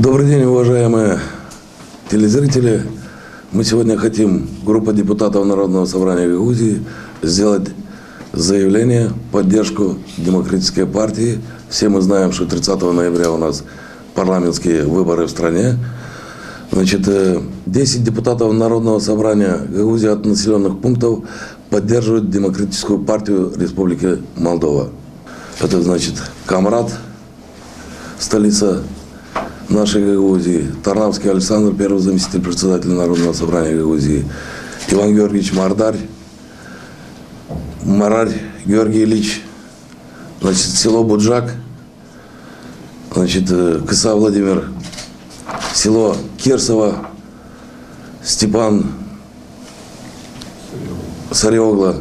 Добрый день, уважаемые телезрители. Мы сегодня хотим, группа депутатов Народного собрания Гагаузии, сделать заявление в поддержку Демократической партии. Все мы знаем, что 30 ноября у нас парламентские выборы в стране. 10 депутатов Народного собрания Гагаузии от населенных пунктов поддерживают Демократическую партию Республики Молдова. Это значит Камрад, столица нашей Гагаузии, Тарнавский Александр, первый заместитель председателя Народного собрания Гагаузии, Иван Георгиевич Марарь Георгий Ильич, село Буджак, Кыса Владимир, село Кирсово, Степан Сариогла,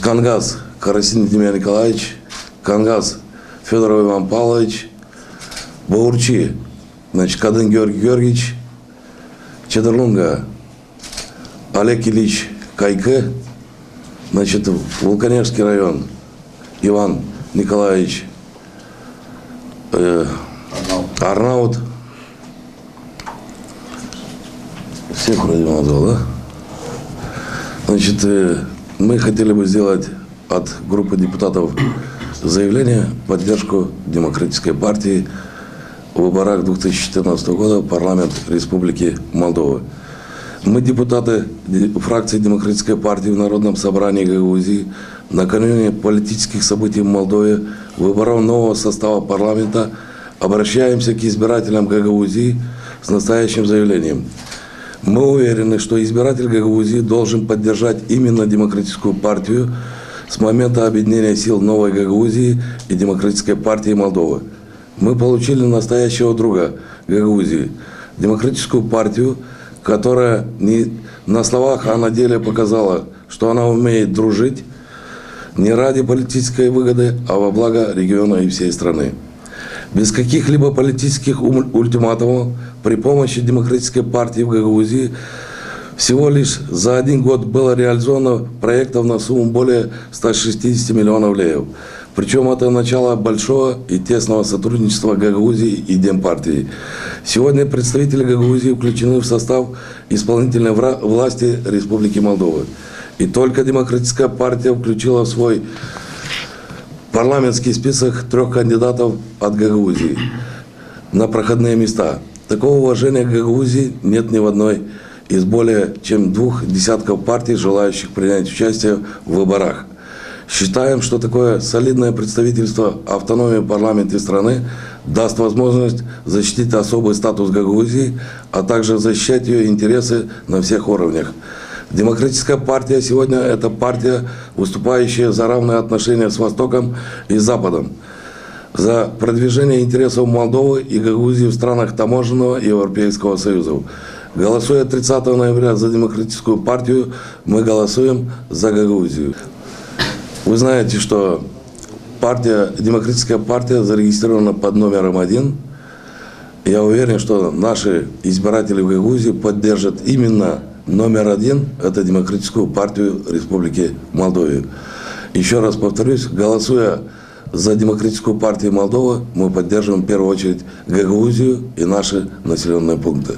Кангаз Карасин Демьян Николаевич, Кангаз Федоров Иван Павлович, Баурчи, Кадын Георгий Георгиевич, Чедерлунга Олег Ильич Кайке, Вулканевский район Иван Николаевич Арнаут. Всех вроде назвал, да? Мы хотели бы сделать от группы депутатов заявление в поддержку Демократической партии в выборах 2014 года в парламент Республики Молдова. Мы, депутаты фракции Демократической партии в Народном собрании Гагаузии, накануне политических событий в Молдове, выборов нового состава парламента, обращаемся к избирателям Гагаузии с настоящим заявлением. Мы уверены, что избиратель Гагаузии должен поддержать именно Демократическую партию с момента объединения сил Новой Гагаузии и Демократической партии Молдовы. Мы получили настоящего друга Гагаузии, Демократическую партию, которая не на словах, а на деле показала, что она умеет дружить не ради политической выгоды, а во благо региона и всей страны. Без каких-либо политических ультиматумов при помощи Демократической партии в Гагаузии всего лишь за 1 год было реализовано проектов на сумму более 160 миллионов леев. Причем это начало большого и тесного сотрудничества Гагаузии и Демпартии. Сегодня представители Гагаузии включены в состав исполнительной власти Республики Молдова. И только Демократическая партия включила в свой парламентский список 3 кандидатов от Гагаузии на проходные места. Такого уважения к Гагаузии нет ни в одной из более чем 2 десятков партий, желающих принять участие в выборах. Считаем, что такое солидное представительство автономии в парламенте страны даст возможность защитить особый статус Гагаузии, а также защищать ее интересы на всех уровнях. Демократическая партия сегодня – это партия, выступающая за равные отношения с Востоком и Западом, за продвижение интересов Молдовы и Гагаузии в странах таможенного и Европейского Союза. Голосуя 30 ноября за Демократическую партию, мы голосуем за Гагаузию. Вы знаете, что Демократическая партия зарегистрирована под номером 1. Я уверен, что наши избиратели в Гагаузии поддержат именно номер 1, это Демократическую партию Республики Молдова. Еще раз повторюсь, голосуя за Демократическую партию Молдовы, мы поддерживаем в первую очередь Гагаузию и наши населенные пункты.